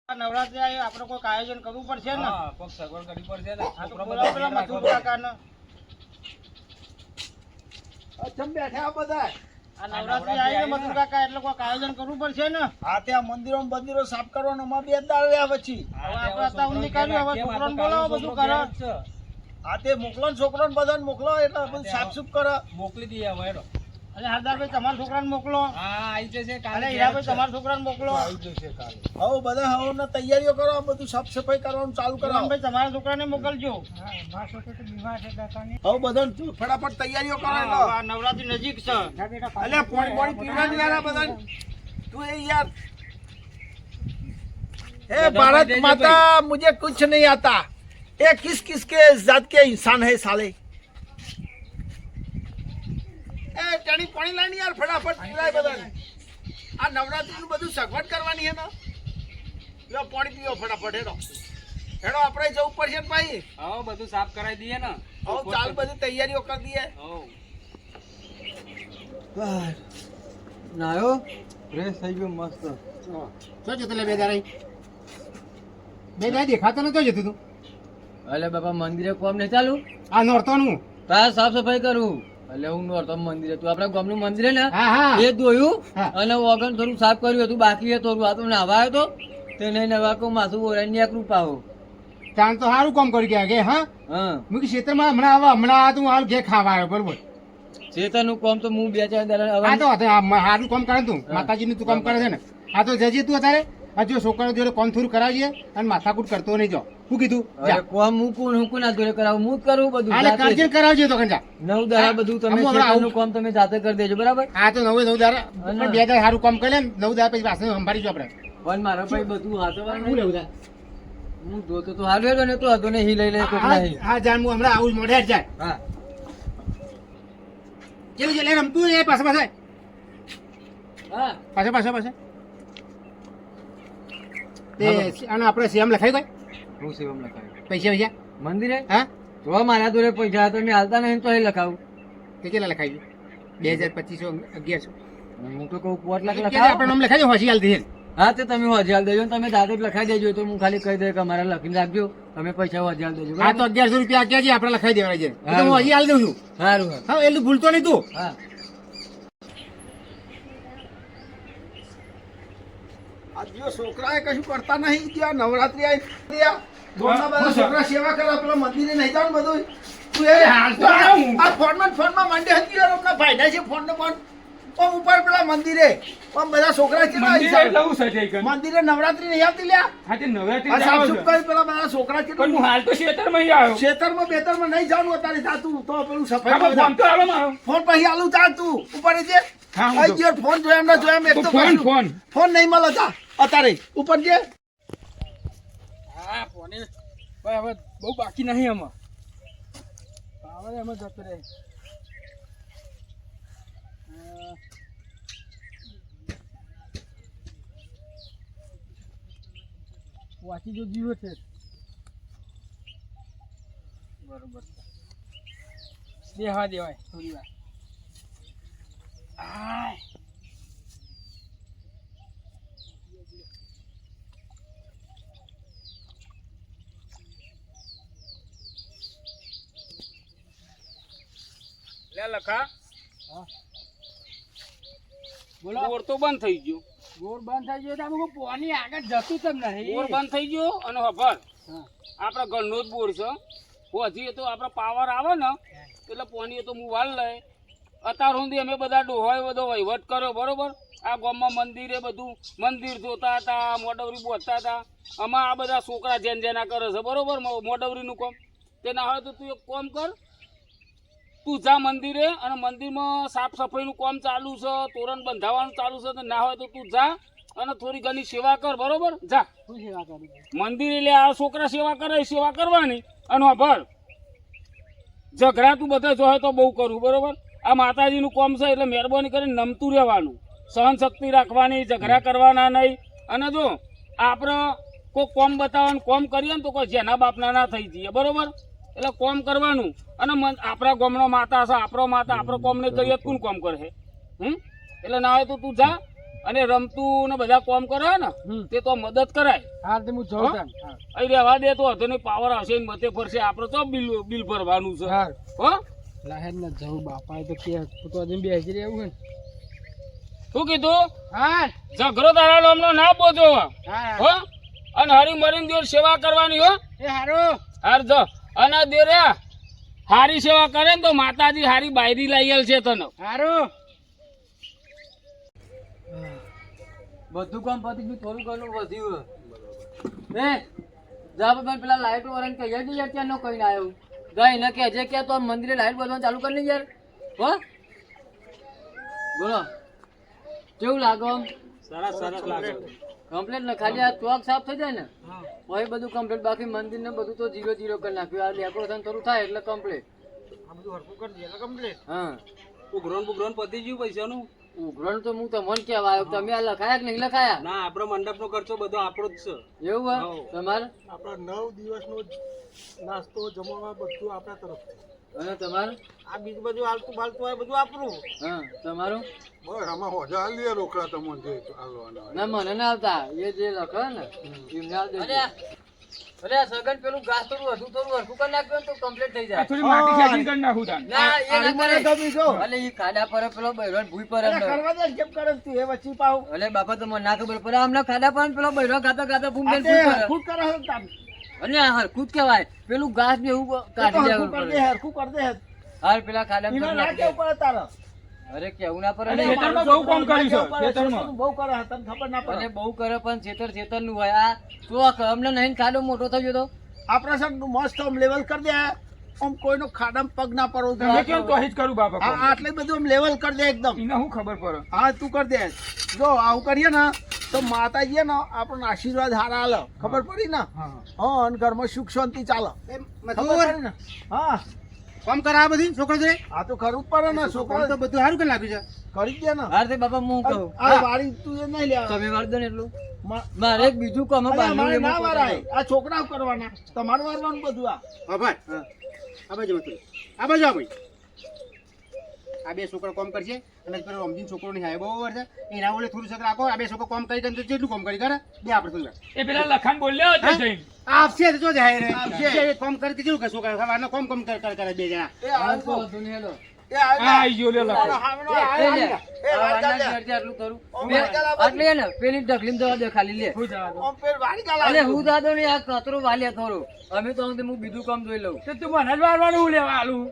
નવરાત્રી આવી આપણે કોઈક આયોજન કરવું પડશે ને. હા, કોક સગવડ કરવી પડશે ને. આ તો બોલાવો પેલા મથુર કાકાને. ચમ બેઠા આ બધા? આ નવરાત્રી આવી ને મથુર કાકા એટલે કોઈક આયોજન કરવું પડશે ને. હા, ત્યાં મંદિરો સાફ કરવાનો માં 2 દાડા રહ્યા પછી. હવે આપણે અત્યારે ઊંધી કર્યું, હવે છોકરાને બોલાવો બધું કરે. હા, તે મોકલો ને છોકરાને બધાને મોકલો એટલે બધું સાફ કરે. મોકલી દઈએ હવે હેડો. અને હરદારભાઈ તમારા છોકરાને મોકલો. હા, આવી જશે અને કાલે. હીરાભાઈ તમારા છોકરાને મોકલો. હવે બધા હવે તૈયારીઓ કરો, બધું સાફ સફાઈ કરવાનું ચાલુ કરો. ભાઈ તમારા છોકરાને મોકલજો. હવે બધા ફટાફટ તૈયારીઓ કરો. આ નવરાત્રી નજીક છે. અલ્યા પાણી પીવડાવી યાર આ બધાને. તું એ યાર हे भारत माता मुझे कुछ नहीं आता, ये किस किस के जात के इंसान है साले। ए टेणी पानी लानी यार फटाफट पीवाय बधाने। आ नवरात्रि નું બધું સગવડ કરવાની હે ને, લો પાણી પીવો ફટાફટ. હેડો આપણે જવું પડશે ને ભાઈ. હા, બધું સાફ કરાવી દઈએ ને. હવે ચાલ બધી તૈયારીઓ કરી દઈએ. હા, નાયો ફ્રેશ થઈ ગયો મસ્ત. શું જતો લે બે દાડા દેખાતો નતો જતું તું. અલે બાપા મંદિરે કોમ નહીં ચાલુ. આ નોરતોનું તાર સાફ સફાઈ કરું. એટલે હું નોરતો મંદિરે, તું આપડા ગામનું મંદિર હે ને હા હા એ ધોયું હા. અને ઓગણ થોડું સાફ કર્યું હતું, બાકી એ થોડું આ તો નાવા આવ્યો તો તે નહીં નવા કો માથું ઓરાની એક રૂપાવો. ચાંદ તો સારું કામ કરી ગયા કે હા હા, હું કે ક્ષેત્રમાં હમણાં તું હાલ ઘે ખાવા આવ્યો બરોબર. ચેતનનું કામ તો હું 2-4 દાડા આ તો સારું કામ કરે તું માતાજીનું તું કામ કરે છે ને. આ તો જજે તું અત્યારે આ જો છોકરા જોડે કોમ થોડું કરાવીએ અને માથાકૂટ કરતો નહીં. જો શું કીધું જા. કોમ હું કોના જોડે કરાવું, હું જ કરું બધું હાલે જાતે જ. કરજે કરાવજે તો કંજા. 9 દાડા બધું તમે અમુક હમણાં ચેતનનું કામ તમે જાતે કરી દેજો, બરાબર? આ તો 9 દાડા પણ 2 દાડા સારું કામ કરે ને 9 દાડા પછી પાછું સંભાળીશું આપણે. પણ મારા ભાઈ બધું હાથવાનું શું લેવું તા? હું જોતો તો હાલ વેલો ને તો હતો ને હી લઈ લે કોક નહીં. હા જાણ હું હમણાં આવું જ મોઢે જ જાય. હા, ચલો લે રમતું એ પાછા હા, પાછા તે અને આપણે સીએમ લખાઈ ગઈ હું શિવમ લખાયું પૈસા મંદિરે. હા તો મારા જોડે પૈસા તમે હાલતા નહીં તો એ લખાવું. તે કેટલા લખાઈ 2000 2500 હું તો કહું 5 લાખ આપણે લખાવો. નામ લખાઈ હોશી હાલ દે. હા, તો તમે હજાર દેજો ને તમે દાદો લખાઈ દેજો, તો હું ખાલી કહી દે કે અમારા લખીને રાખજો, તમે પૈસા હજાર દેજો. હા તો 1100 રૂપિયા ક્યાં છે આપણે લખાઈ દેવાના છે. તો હું હજી હાલ દઉં છું. સારું. હા એટલું ભૂલતો નહીં તું. હા, આ જો છોકરાએ કશું કરતા નહીં, ત્યાં નવરાત્રી આવી ગામના બધા છોકરા સેવા કરે, પેલા મંદિરે નહીં જાવ બધું. તું એ હાલ તો આ ફોનમાં માંડે હતી યાર, આપણા ભાઈના છે ફોનનો ફોન પણ ઉપર પેલા મંદિરે પણ બધા છોકરા કેટલા મંદિરે નવરાત્રી નહીં આવતી લ્યા. આ સાફ સુફ કરી પેલા બધા છોકરા કેટલા ખેતરમાં બેતરમાં નહીં જવાનું અત્યારે થાતું તો પેલું સફાઈ ફોન પછી આલું તા તું ઉપર છે. ફોન જોયા એમ ના જોયા એમ એક તો ફોન નહીં મળે તા અત્યારે ઉપર છે. હા, ફોને ભાઈ હવે બહુ બાકી નહીં આમાં. પાવર એમાં જતો રહે. વાંચી જો જીવો છે બરોબર. દેવા દેવાય થોડી વાર. આય લે લખા. બોલો. બોર તો બંધ થઈ ગયો. બોર બંધ થઈ ગયો તો આમ પાણી આગળ જતું તેમ નહીં. બોર બંધ થઈ ગયો અને ખબર આપણા ઘરનો જ બોર છે. હજી તો આપણે પાવર આવે ને એટલે પાણી તો હું વાળ લે. અત્યાર સુધી અમે બધા ડોહોય બધો વહીવટ કર્યો બરોબર. આ ગામમાં મંદિરે બધું મંદિર જોતા હતા, મોડવરી બોલતા હતા. આમાં આ બધા છોકરા જેના કરે છે બરોબર મોડવરીનું કામ. તે ના હોય તો તું એક કામ કર, તું જા મંદિરે અને મંદિરમાં સાફ સફાઈનું કામ ચાલુ છે, તોરણ બંધાવવાનું ચાલુ છે. ના હોય તો તું જા અને થોડી ઘણી સેવા કર બરોબર. જા મંદિરે લે આ છોકરા સેવા કરે સેવા કરવાની. અને ભર ઝઘડા તું બધા જોહે તો બહુ કરું બરોબર. આ માતાજીનું કામ છે એટલે મહેરબાની કરીને નમતું રહેવાનું, સહન શક્તિ રાખવાની, ઝઘડા કરવાના નહીં. અને જો આપણે કોઈ કોમ બતાવવાનું કોમ કરીએ ને તો કોઈ જેના બાપના ના થઈ જઈએ બરોબર. એટલે કોમ કરવાનું. અને આપણા ગામનો માતા છે, આપણો માતા આપણો કોમ નહીં કરીએ કોણ કોમ કરે એટલે ના હોય તો તું જા અને રમતું ને બધા કામ કરે ને તે તો મદદ કરાય. હા તે હું જઉં તાન. અહીં રહેવા દે તો હતો પાવર આવશે ને મતે ફરશે આપણે તો બિલ ભરવાનું છે. હા હો લાહેર ના જવું બાપા એ તો કે તો આજે બેસી રહેવું ને. શું કીધું? હા ઝઘડો તારા નામનો ના બોજો. હા હો અને હરી મરીને દેર સેવા કરવાની. હો એ હારું હાર જો અને દેરે હારી સેવા કરે ને તો માતાજી હારી બાયરી લાયેલ છે તને. હારું બધું કામ પતી ગયું થોડું ઘણું વધ્યું હે જા પણ પેલા લાઈટો વાળાને કહીએ જ યાર ત્યાં નો કહીને આવ્યો જા એને કહેજે કે તો મંદિરે લાઈટ બધવાનું ચાલુ કરી ને યાર હો બોલો કેવું લાગો આમ સરસ લાગે. કમ્પ્લેટ ને ખાલી આ ચોક સાફ થઈ જાય ને પછી બધું કમ્પ્લેટ બાકી મંદિર ને બધું તો 0-0 કરી નાખ્યું આ ડેકોરેશન થોડું થાય એટલે કમ્પ્લેટ હા ઉઘરોન પતી ગયું પૈસાનું. ઉઘરણ તો હું તમને કહેવા આવ્યો તમે આ લખાયા કે નહીં લખાયા ના આપણો મંડપનો ખર્ચો બધો આપણો જ છે. એવું હોય તમારે આપણા 9 દિવસનો નાસ્તો જમવા બધું આપણા તરફથી. અને તમારું આ બીજું બધું હાલતું બાલતું હોય બધું આપણું. હા તમારું બસ આમાં હોજા હાલ દે રોકડા તમને જે હાલવાના. ના મને ના આવતા એ જે લખે ને એમને આલ દેજો અરે આ સગન પેલું ઘાસ થોડું હરખું કરી નાખ્યું ને તો કમ્પ્લીટ થઈ જાય થોડી માટી ખેંચી કરી નાખું તાન. ના એ ના કરે અલે ઈ ખાડા પર પેલો બૈરો ભૂઈ પર અંદર કરવા દે જેમ કરે તું એ વચ્ચે પાવ. અલે બાપા તો મને ના ખબર પડે હમણાં ખાડા પર પેલો બૈરો ગાતા ભૂમ દે ભૂઈ પર ખુદ કરે છે તામ. અને આ હરખું જ કહેવાય પેલું ઘાસ ને એવું કાઢી દેવું પડે હરખું કર દે. હાર પેલા ખાડા એના ના કેવું પડે તારા. અરે કેવું ના પડે અરે ખેતરમાં બહુ કામ કર્યું છે, ખેતરમાં. બહુ કરે તને ખબર ના પડે. અરે બહુ કરે પણ છેતર નું હોય આ ચોક હમણાં નહીં ખાડો મોટો થઈ ગયો તો આપણે સર મસ્ત આમ લેવલ કરી દે. આમ કોઈનો ખાડામાં પગ ના પડવો તમે કેમ તો જ કરું બાપા હા આટલે બધું આમ લેવલ કરી દે એકદમ. એને શું ખબર પડે? હા તું કરી દે. જો આવું કરીએ ને તો માતાજી ને આપણને આશીર્વાદ હારા આલે. ખબર પડી ને? હા અને ઘરમાં સુખ શાંતિ ચાલે. ખબર પડી ને? હા કામ કરાવે બધી છોકરા જોડે. આ તો ખરું જ પડે ને. છોકરા તો બધું સારું કરી લાગ્યું છે. કરી દે ને. હાર તે બાપા હું કહું આ વાળી તું એ નહીં લે. તમે વાળ દો ને એટલું મા- મારે એક બીજું કામ અરે બાંધવું અમારે એમાં ના પોતાનું. વારાય. આ છોકરાઓ કરવાના. તમારે વારવાનું બધું આ. હા ભાઈ આ બાજુ મત આ બાજુ આ ભાઈ આ બે છોકરા કામ કરશે અને પેલો રમજીન છોકરો નહીં આવે બહુ વાર છે એના ઓલે થોડું સક રાખો. આ બે છોકરા કામ કરી કરે તો જેટલું કામ કરી કરે બે આપણે થોડું એ પેલા લખાણ બોલ્યો હતો જઈને. આપશે તો જો જાય રે આપશે. આપશે કામ કરી કેટલું કે છોકરા સવારના કામ કરે બે જણા. એ હાલ આવે તો તો. વધુ નહીં હેલો. એ આવે હા આઈ ગયો લે લખાણ. હામેનો એ આવે. લે. એ આ વાળી વારના ચાલે. ઘેરથી આટલું કરું. ઓ બે- વાળી ચાલે. આટલી હે ને પેલી ઢકલીમાં જવા દે ખાલી લે શું જવા દો? આમ પેલ વાળી ચાલે. અલે હું દાદો ને આ કચરો વાલે થોડો અમે તો આમ હું બીજું કામ જોઈ લઉં તો તું મને જ વારવાનું હું લેવા આલું?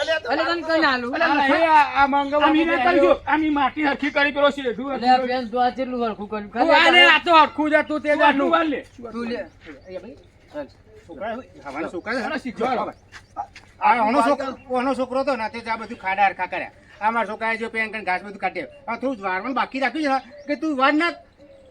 અલે આ તો અલે તને કઈ આલું અલા નહીં, આ મંગાવવા આમ ઈને કરજો. આમ ઈ માટી હરખી કરી પેલો શેઢું અલે આ પેન તો આ કેટલું હરખું કર્યું તું આ લે, આ તો હરખું જ હતું તે જાતનું. તું વાર લે. તું લે ચાલ. છોકરા હવાના છોકરા અલા શીખવાડો. આ ઓનો છોકરો હતો ને તે જ આ બધું ખાડા હરખા કર્યા. અમારા છોકરાએ જો પેન કરીને ઘાસ બધું કાઢે. હવે થોડું વારવાનું બાકી રાખ્યું છે કે તું વાર ના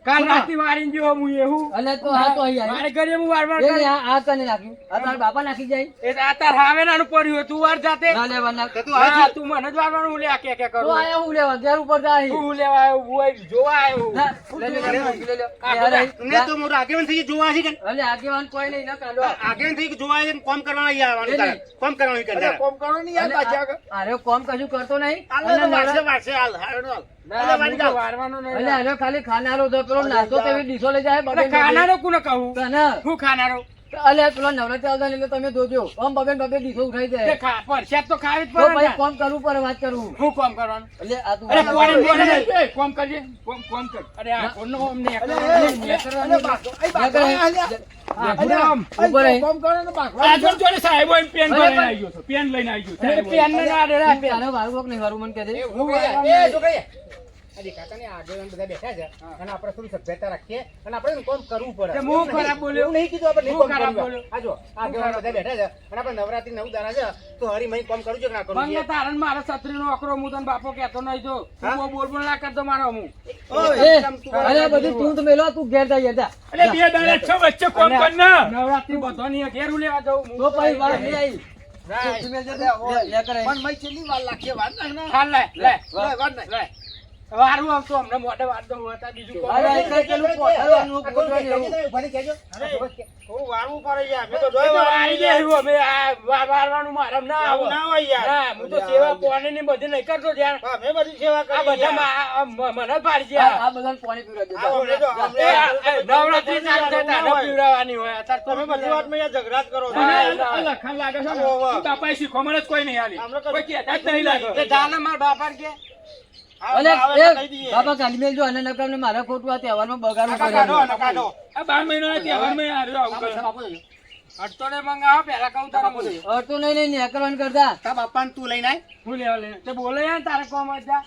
કાલ રાતે વારીને જેવો હું એવું. અલે તો આ તો અહીં મારે ઘરે હું વારવાર આવી. કરું. એ આ કને નાખ્યું આ તારા બાપા નાખી જાય એ તો આ તાર હાવેનાનું પડ્યું તું વાર જાતે. ના લેવા નાખ તું હા, આ તું મને જ વારવાનું હું લે આ કે તો કરું. આયા હું લેવા ઘેર ઉપર જાય તું લેવા આવ્યો, હું અહીં જોવા આવ્યો. ના, લે લે લે લે લે આ યાર બધા. અહીં. ને તો મોટો આગેવાન થઈ ગયો જોવા છે કે અલે આગેવાન કોઈ નહીં ના કાઢો આગેવાન થઈ ગયો જોવા છે ને કામ કરવાનું અહીં આવવાનું એ તારે. નહીં. કામ કરવાનું અહીં અલે કરતા કોમ કરો ને યાર પાછા આગળ. અરે કોમ કશું કરતો નહીં આલે તો વારસે વારસે હાલ. હાલો હાલ. ના, અલે હું વાળી તો ચાલ. વારવાનો નહીં. અલે આનો ખાલી ખાનારો તો પેલો નાસ્તો તેવી ડીશો લઈ જાય અરે ખાનારો કોને કહું? કાના હું ખાનારો? અલે પેલો નવરાત્રી આવતા એટલે તમે જોજો આમ બબે ડીશો ઉઠાઈ તે જાય ખા પરસેબ તો ખાવી જ તો પડે ભાઈ ને. કોમ કરવું પડે વાત કરવું હું કામ કરવાનું? એટલે આ તું અરે વાળા કોણ વાળા બોલે છે? એ, કોમ કરજે. કોમ કર. અરે આ કોણનો અમને એક- અલે કરવાની. અલે બાકો. એ બાકો. અલે આ અલે ગુલામ. ઉપર અલે અહીં. કોમ કરો ને બાકો. આ જોન જોડે સાહેબો એમ પેન અરે લઈને પણ- આવી ગયો છો. પેન લઈને આવી ગયો. અરે પેન ને ના ડેરા પેન. તારે વાળું કોક નહીં વાળું મને કહે છે હું એ છોકરા અરે કાકાને આગેવાન બધા બેઠા છે અને આપણે થોડી સભ્યતા રાખીએ અને આપણે કામ કરવું પડે. તે હું ખરાબ બોલ્યો? એવું નહીં કીધું આપણે નહીં હું કામ ખરાબ કરવું. બોલ્યો? આ જો આગેવાન બધા બેઠા છે અને આપણે નવરાત્રી 9 દાડા છે તો હરીમઈ કામ કરવું છે કે ના કરવું મને છે? તારણ મારા છત્રીનો અકરો હું તને બાપો કહેતો નહીં જો. હા? તું બોલ બોલ ના કરતો મારો હું. એ અરે આ બધું તું તો મેલો તું ઘેર જાય જા અલે બે દાડા છો વચ્ચે કોમ કર ને. નવરાત્રી બધોની ઘેર હું લેવા જાઉં. તો પછી વાત નહીં આવી રાય. તું મેલ અલે જતો હોય. લે કરે પણ મય છેલ્લી વાર લાગશે. વાર નાખ ને. હાલ લે લે વાર નાખ. લે. વારું આવતો અમને મોઢે વાત દઉં હતા બીજું કોઈ અરે એક જ પેલું પોઠાવાનું પોઠવાનું એવું. ઉભારી કહેજો. હું વારવું પડે યાર મેં તો એ તો વારી દેવું અમે આ વારવાનું મારમ ના આવો ના હોય યાર ના હું તો સેવા પાણી ની બધી નહીં કરતો ધ્યાન મેં બધી સેવા આ કરી બધા મને પાડી ગયા આ બધાને પાણી પીવડાવી આ અમને તો અમને નવરાત્રી ચાલુ થાય તારે પીવડાવવાની હોય અત્યારે તો તમે બધી વાતમાં યાર ઝઘડા જ કરો છો. લખાણ લાગે છે ને હોવે. બાપા શીખવામણ જ કોઈ નહીં આલી અમને કશું કોઈ કહેતા જ નહીં લાગે તે જાને માર બાપા કે અને આવે તો કહી દઈએ. બાપા કાઢી મેલજો અને નકર અમને મારા ખોટું આ તહેવારમાં બગાડવું કાઢો, કાઢો, પડે કાઢો. આ 12 મહિનાના તહેવારમાં આર્યો આવું કરે બાપુ જજો. અડતો ને મંગાવો પહેલા કહું તારા બાપુ જજો. અડતો નહીં કરવાનું કરતા તારા બાપાને તું લઈને આય. હું લેવા લે તે બોલે યાર તારે કોમ હતા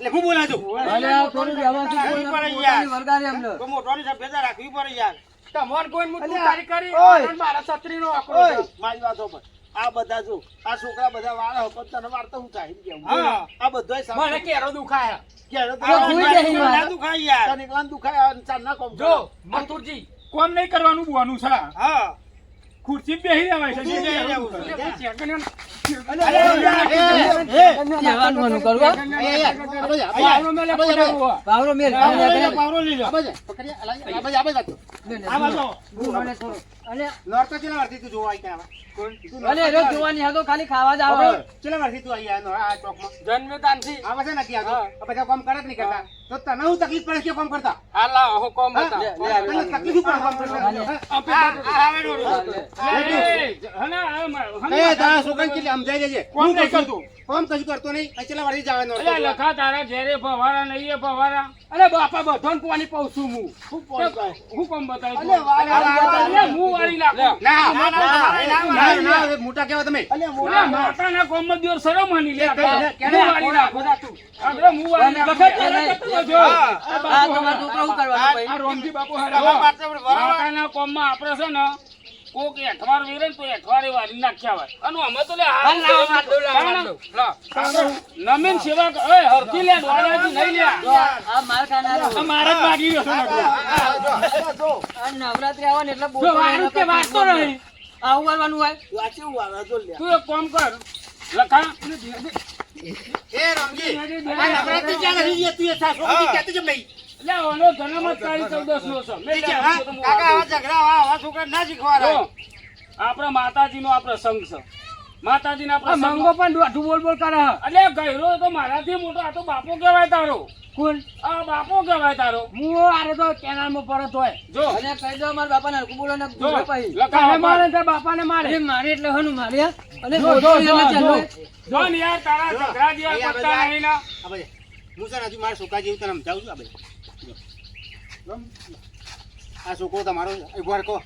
એટલે હું બોલાજો. અરે આ થોડું વ્યવસ્થિત રાખવી બોલવાનું પડે પોતાની યાર. વરગાડી અમને. તો મોટોની સભ્યતા રાખવી પડે યાર. તમાર કોઈ હું તું અલ્યા, તારી કરી ઓય. અને મારા છત્રીનો આંકડો ઓય, છે. મારી વાત સાંભળ. આ બધા જો આ છોકરા બધા વાળા હોય પણ તને વાળતા હું ચાહી ગયા હા. આ બધાય સામે મને કેરો દુખાયા ક્યારે તો આ ભૂલ જઈ ના મારે. દુખાય યાર તને એકલાને દુખાય અને ચાર ના કોમ જો મથુરજી કોમ નહીં કરવાનું બોવાનું છે હા ખુરશી બેહી રહેવાય છે ખુરશી બેહી રહેવું છે. તહેવારનું કરવું, હો? પાવરો મેલ. પાવરો લઈ લો. આ બાજુ. પકડીએ. આ બાજુ, આ બાજુ રાખજો. આ બાજુ. અને થોડું. અને નોરતા ચેલા વારથી તું જોવા આવી ક્યાં આવા? અને રોજ જોવાની હતો ખાલી ખાવા જ આવે. ચેલા વારથી તું આવી આ ચોકમાં? જન્મે તાનથી આવા છે નથી આવતો. આ બધા કામ કરે કે નહીં કરતા? તો તને હું તકલીફ પડે કે કામ કરતા? હાલ લાવો હું કોમ હા? બતા લે, તને તકલીફ પડે કામ કરતા? એ તારા છોકરાને કેટલી સમજાઈ દેજે. કોમ નહીં કરતું. કોમ કશું કરતો નહીં. આ ચેલા વારથી જવાનો હતો. અલ્યા લખા તારા ઘેરે ફવારા નહીં એ ફવારા અરે બાપા બધાને પાણી પાઉં હું હું કોમ બતાવી અલ્યા, વાળી હું વાળી નાખું ના, ના, ના, ના, ના, હવે મોટા કેવા તમે? ઓલા માતાના કોમમાં દિવસ સરમ માની લે કેને હું વાળી નાખું આપણે હું વાળી નાખું લખા તારા કરતો જો હા. આ તમારા છોકરા શું કરવાનું ભાઈ? આ રોમજી બાપુ તમારા હારા માટે આપણે બરાબર. માતાના કોમમાં આપણે છે ને કોક એઠવાર વેરે ને તો એઠવારે વાળી નાખ્યા હોય અને અમે તો લે હાલ નમીન સેવા ઓય હરતી લે દોડાજી નહીં લે જો, આ માર ખાનારો. આ મારા જ માગી રહ્યો છે નકરો. આ નવરાત્રી આવે ને એટલે જો બોલવાનું વારું કે વાંચતો નહીં આવું કરવાનું હોય. વાંચ્યું વાળા જો લ્યા. તું એક કામ કર લખા એ રમજી, આ નવરાત્રી ચાલે છે, ઈ તું એ સાસુ બધી કહેતી કેમ નહીં? લે ઓનો જન્મ જ તારી 14 નો છે મેં લે હા, કાકા, આવા ઝઘડા, આવા છોકરા ના શીખવાડે. જો આપણા માતાજીનો આ પ્રસંગ છે માતાજીના પ્રસંગ મંગો પણ દોઢું બોલ બોલ કરે એટલે ગયરો તો મારાથી મોટો આ તો બાપો કહેવાય તારો કોણ આ બાપો કહેવાય તારો હું આરે તો કેનાલમાં પરત હોય જો અને કહી દો મારા બાપાને હરખું બોલો ને જો પછી. લખા મારે તારા બાપાને મારે અરે મારે એટલે હનું માર્યા અને જો મોટો જો એટલે ચાલો. જો ને યાર તારા ઝઘડા જેવા પત્તા નહીં ના આ બાજુ. હું છે ને હજુ મારા છોકરા જેવું તને સમજાવું છું. આ બાજુ. જો. આ છોકરો તમારો એક વાર કહો.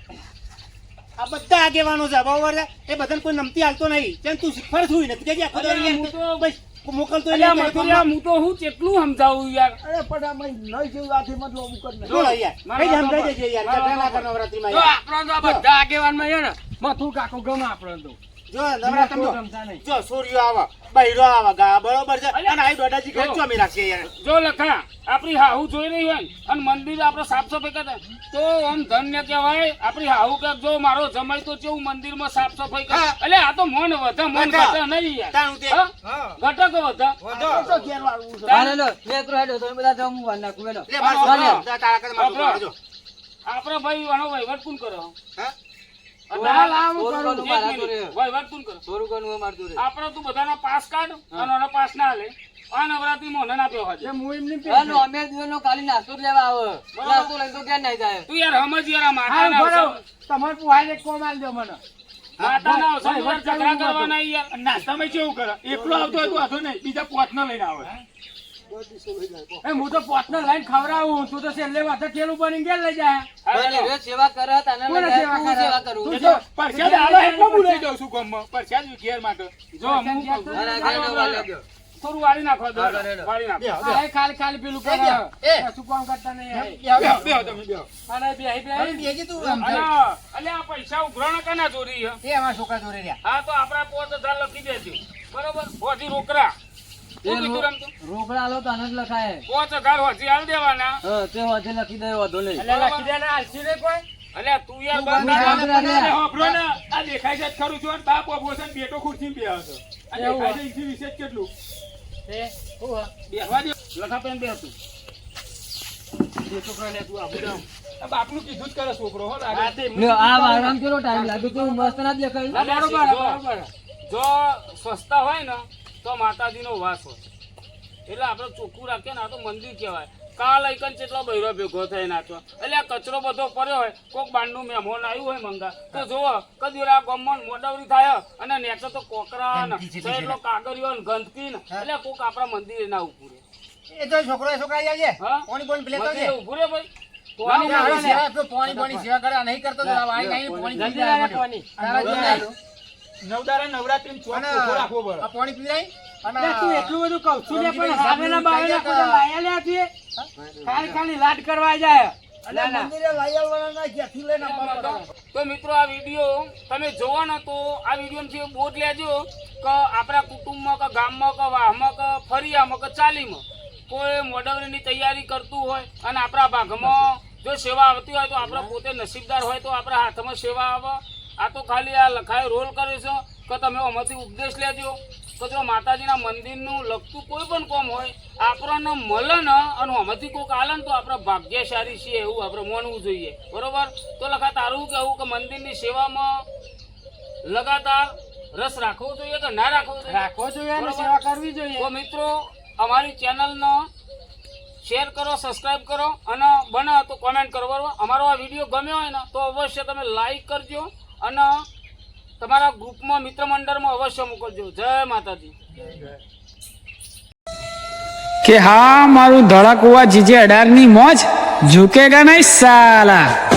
આ બધા આગેવાનો છે બરોબર છે. એ બધાને કોઈ નમતી હાલતો નહીં. કેમ તું શીખવાડ છું નથી કે આખો દાડો અલ્યા, યાર હું તો બસ મોકલતો અલ્યા નહીં. મથુરિયા હું તો હું કેટલું સમજાવું યાર અરે પણ આ મય નહીં જેવું આથી મતલબ અમુક જ નહીં. જો યાર. કઈ સમજાઈ દેજે યાર. ઝઘડા ના કર નવરાત્રીમાં જો યાર. આપણો તો આ બધા આગેવાનમાં છે ને મથુર કાકો ગમે આપણો તો જો નવરાત્રી કોઈ રમતા નહીં. જો સૂર્ય આવે, બૈરો આવે, ગા બરોબર છે. અલ્યા. અને આ દોડાજી ઘર ચોમી રાખશે યાર. જો લખા આપણી હાહુ જોઈ રહી હોય ને અને મંદિર આપણે સાફ સફાઈ કરતા તો આમ ધન્ય કહેવાય આપણી હાહુ કે જો મારો જમાઈ તો કેવું મંદિરમાં સાફ સફાઈ કરે હા. એટલે આ તો મન વધે મન વધે. ઘટે નહીં યાર તાણું તે. હા? હા. ઘટક વધે આ તો ઘેર વાળવું છે. હાલો, લો, લેકરો હેડો, તમે બધા જાઓ, હું વાર નાખું, હેડો. લે મારો હા, છોકરો. હા. જા તારા કરતા મારો છોકરો. જો. આપણે ભાઈ આનો વહીવટ કોણ કરો હા? ના, લાવ, હું થોડું કરું. ઘણું મારા એક મિનિટ. જોડે. વહીવટ કોણ કરો થોડું ઘણું હોય મારું જોડે. આપણે તું બધાના પાસ કાઢ અને આનો પાસ ના લે આ નવરાત્રી મોને ના આપ્યો હજે હાલો, અમે દિવસનો ખાલી નાસ્તો જ લેવા આવે. નાસ્તો લઈને તો ક્યાં નહીં જાય. તું યાર સમજ યાર આ માતાના અવસર તમારે પુહાઈને કોમ આલ દો મને માતાના અવસર પર ઝઘડા કરવાના યાર નાસ્તામાં કેવું કરે એકલો આવતો હોય તો વાંધો નહીં બીજા પોતને લઈને આવે એ હું તો પોતને લઈને ખવડાવું તું તો છેલ્લે વાત ઠેલું બની ઘેર લઈ જાય અને હવે સેવા કરે તને કોને લગાય, સેવા તું કરે? સેવા કરું. તું જો પરસાદ આલો એટલો બોલાઈ દઉં છું ગામમાં પરસાદ ઘેર માટે જો હું કહું છું. મારા ઘરે નો વાર લાગ્યો. થોડું વાળી નાખો દો. હા, રેડો. વાળી નાખો આ ખાલી ખાલી પેલું કરે શું કામ કરતા નહીં બેહો તમે બેહો. અને બેહી બેહી બેજી તું અલે આ પૈસા ઉઘરાણા કના ચોરી હે? એ અમારા છોકરા જોડે રહ્યા. હા તો આપણે 5000 લખી દેજો બરોબર હોજી રોકડા એ શું કીધું રમતું? રોકડા આલો તો આને જ લખાય. 5000 હોજી આલ દેવાના હા, તે વાંચે લખી દે, વાંધો નહીં. એટલે લખી દે ને આલસી ને કોઈ અલે તું યાર તું બંધ બંધ કર. કર. અરે હોભરો ને આ દેખાય છે જ ખરું છું અને બાપ ઓબો છે ને બેટો ખુરશી બેહો છો આ દેખાય છે ઈથી વિશે જ કેટલું બેસવા દે લખા પેન બેસતું એ છોકરા લે તું આબુ જાવ આ બાપનું કીધું જ કરે છોકરો હો લાગે હા, તે લ્યો, આ વારમાં કેટલો ટાઈમ લાગ્યો તો મસ્ત ના દેખાય ના, બરોબર જો- બરોબર જો સ્વચ્છતા હોય ને તો માતાજીનો વાસ હોય એટલે આપણે ચોખ્ખું રાખીએ ને આ તો મંદિર કહેવાય કાલ આઈકન કેટલો બૈરો ભેગો થાય નાચો એટલે આ કચરો બધો પડ્યો હોય કોક બાંડનું મહેમાન આવ્યું હોય મંગા તો જોવો કદી આ ગમન મોડવરી થાય અને નેચે તો કોકરા ને ગંદકી છે, તો એટલો કાગળિયો ને ગંદકી ને એટલે કોક આપણા મંદિરે ના ઉભું રહે એ તો છોકરો આવજે હા? કોની કોની પ્લેટ આવજે મંદિરે ઉભું રહે ભાઈ તો પાણી આમ પાણી આવે ને. સેવા તો પાણી સેવા કરે આ નહીં કરતો તો આ વાઈ નહીં પાણી પી જલ્દી જાય લાય પાણી. તારા જે આયુ. નવદારા નવરાત્રી ચોક અને ચોખ્ખો રાખવો પડે આ પાણી પી જાય અને લે તું એટલું બધું કહું છું લે પણ હાવેના બાવેના કોઈ લાયા લે આથી ખાલી લાડ કરવા જાય અને મંદિરે લઈ આવવાના ક્યાંથી લઈને આપવા પડે? તો મિત્રો આ વિડીયો તમે જોવો ને તો આ વિડીયો બોધ લેજો કે આપણા કુટુંબમાં કે ગામમાં કે વાહમાં કે ફરિયામાં કે ચાલીમાં કોઈ મોડવરીની તૈયારી કરતું હોય અને આપણા ભાગમાં જો સેવા આવતી હોય તો આપણે પોતે નસીબદાર હોય તો આપણા હાથમાં સેવા આવે આ તો ખાલી આ લખાય રોલ કરે છે કે તમે આમાંથી ઉપદેશ લેજો તો જો માતાજીના મંદિરનું લગતું કોઈ પણ કામ હોય આપણને મળે ને અને આમાંથી કોઈક આલે ને તો આપણે ભાગ્યશાળી છીએ એવું આપણે માનવું જોઈએ બરોબર તો લખા તારું કહેવું કે મંદિરની સેવામાં લગાતાર રસ રાખવો જોઈએ કે ના રાખવો જોઈએ રાખવો જોઈએ અને બરોબર? સેવા કરવી જોઈએ તો મિત્રો અમારી ચેનલનો શેર કરો સબસ્ક્રાઇબ કરો અને બને તો કોમેન્ટ કરો બરોબર અમારો આ વિડીયો ગમ્યો હોય ને તો અવશ્ય તમે લાઈક કરજો અને તમારા ગ્રુપમાં મિત્ર મંડળમાં અવશ્ય મોકલજો જય માતાજી કે હા મારું ધડાકુવા જીજે 18 ની મોજ ઝુકેગા નહીં સાલા.